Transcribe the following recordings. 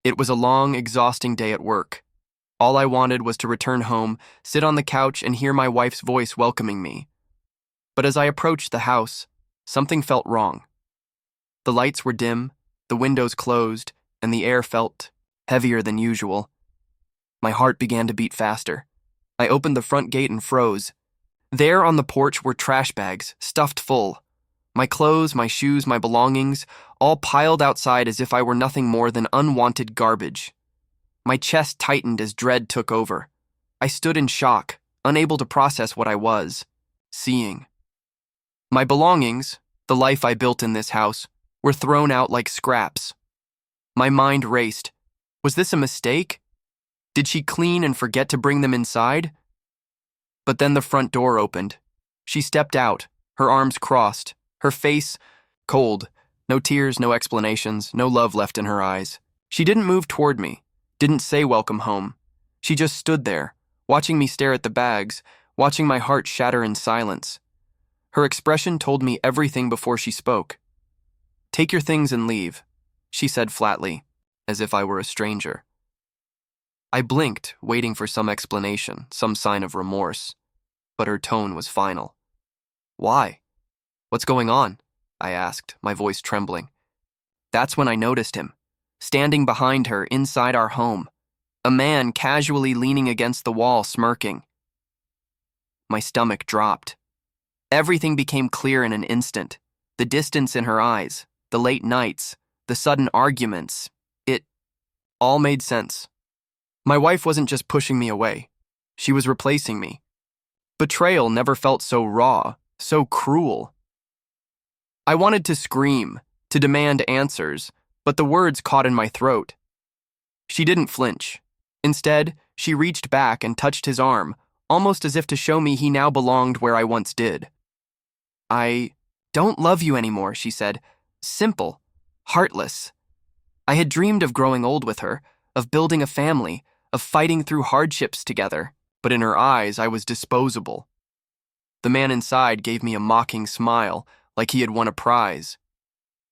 It was a long, exhausting day at work. All I wanted was to return home, sit on the couch, and hear my wife's voice welcoming me. But as I approached the house, something felt wrong. The lights were dim, the windows closed, and the air felt heavier than usual. My heart began to beat faster. I opened the front gate and froze. There on the porch were trash bags, stuffed full. My clothes, my shoes, my belongings, all piled outside as if I were nothing more than unwanted garbage. My chest tightened as dread took over. I stood in shock, unable to process what I was seeing. My belongings, the life I built in this house, were thrown out like scraps. My mind raced. Was this a mistake? Did she clean and forget to bring them inside? But then the front door opened. She stepped out, her arms crossed, her face cold, no tears, no explanations, no love left in her eyes. She didn't move toward me, didn't say welcome home. She just stood there, watching me stare at the bags, watching my heart shatter in silence. Her expression told me everything before she spoke. "Take your things and leave," she said flatly, as if I were a stranger. I blinked, waiting for some explanation, some sign of remorse, but her tone was final. "Why? What's going on?" I asked, my voice trembling. That's when I noticed him, standing behind her inside our home, a man casually leaning against the wall, smirking. My stomach dropped. Everything became clear in an instant. The distance in her eyes, the late nights, the sudden arguments. It all made sense. My wife wasn't just pushing me away. She was replacing me. Betrayal never felt so raw, so cruel. I wanted to scream, to demand answers, but the words caught in my throat. She didn't flinch. Instead, she reached back and touched his arm, almost as if to show me he now belonged where I once did. "I don't love you anymore," she said. Simple, heartless. I had dreamed of growing old with her, of building a family, of fighting through hardships together, but in her eyes I was disposable. The man inside gave me a mocking smile, like he had won a prize.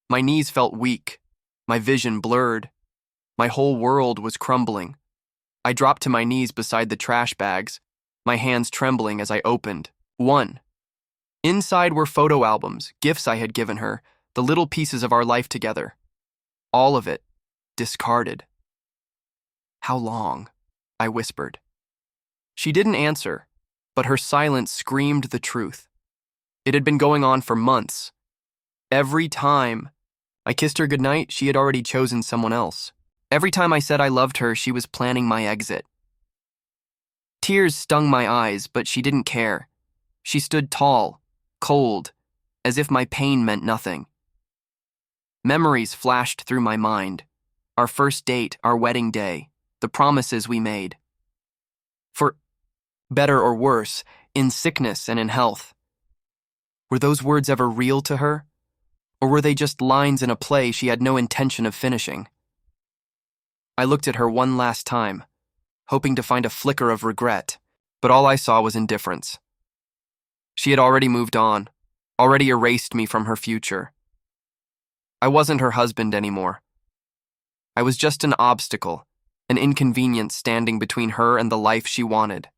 My knees felt weak, my vision blurred. My whole world was crumbling. I dropped to my knees beside the trash bags, my hands trembling as I opened one. Inside were photo albums, gifts I had given her, the little pieces of our life together. All of it discarded. "How long?" I whispered. She didn't answer, but her silence screamed the truth. It had been going on for months. Every time I kissed her goodnight, she had already chosen someone else. Every time I said I loved her, she was planning my exit. Tears stung my eyes, but she didn't care. She stood tall, cold, as if my pain meant nothing. Memories flashed through my mind. Our first date, our wedding day, the promises we made. For better or worse, in sickness and in health. Were those words ever real to her? Or were they just lines in a play she had no intention of finishing? I looked at her one last time, hoping to find a flicker of regret, but all I saw was indifference. She had already moved on, already erased me from her future. I wasn't her husband anymore. I was just an obstacle, an inconvenience standing between her and the life she wanted.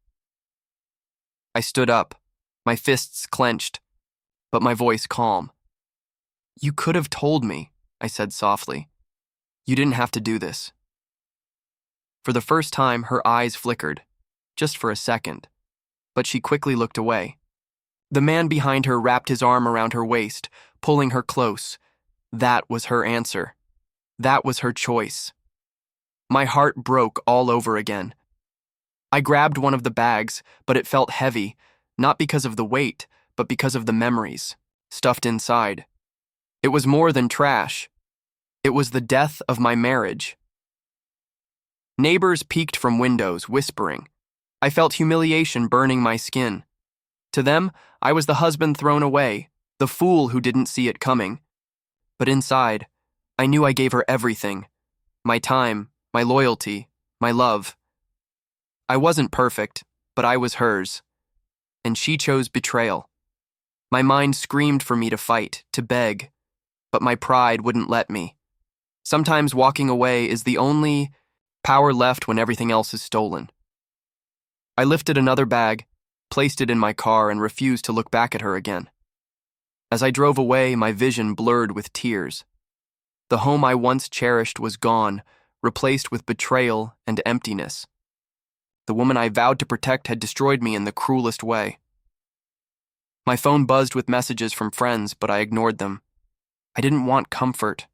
I stood up, my fists clenched, but my voice calm. "You could have told me," I said softly. "You didn't have to do this." For the first time, her eyes flickered, just for a second, but she quickly looked away. The man behind her wrapped his arm around her waist, pulling her close. That was her answer. That was her choice. My heart broke all over again. I grabbed one of the bags, but it felt heavy, not because of the weight, but because of the memories stuffed inside. It was more than trash. It was the death of my marriage. Neighbors peeked from windows, whispering. I felt humiliation burning my skin. To them, I was the husband thrown away, the fool who didn't see it coming. But inside, I knew I gave her everything. My time, my loyalty, my love. I wasn't perfect, but I was hers. And she chose betrayal. My mind screamed for me to fight, to beg, but my pride wouldn't let me. Sometimes walking away is the only power left when everything else is stolen. I lifted another bag, placed it in my car, and refused to look back at her again. As I drove away, my vision blurred with tears. The home I once cherished was gone, replaced with betrayal and emptiness. The woman I vowed to protect had destroyed me in the cruelest way. My phone buzzed with messages from friends, but I ignored them. I didn't want comfort.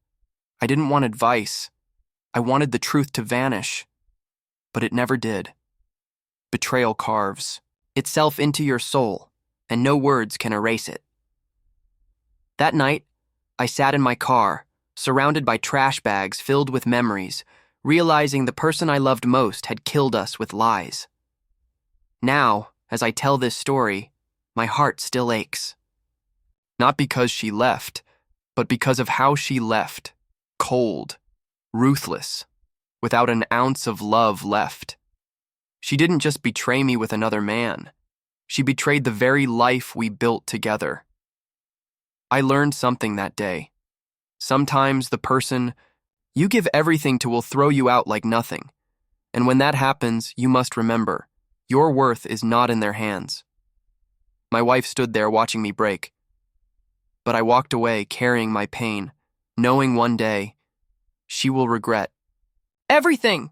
I didn't want advice. I wanted the truth to vanish. But it never did. Betrayal carves itself into your soul, and no words can erase it. That night, I sat in my car, surrounded by trash bags filled with memories, realizing the person I loved most had killed us with lies. Now, as I tell this story, my heart still aches. Not because she left, but because of how she left. Cold, ruthless, without an ounce of love left. She didn't just betray me with another man. She betrayed the very life we built together. I learned something that day. Sometimes the person you give everything to will throw you out like nothing. And when that happens, you must remember, your worth is not in their hands. My wife stood there watching me break. But I walked away carrying my pain, knowing one day she will regret everything.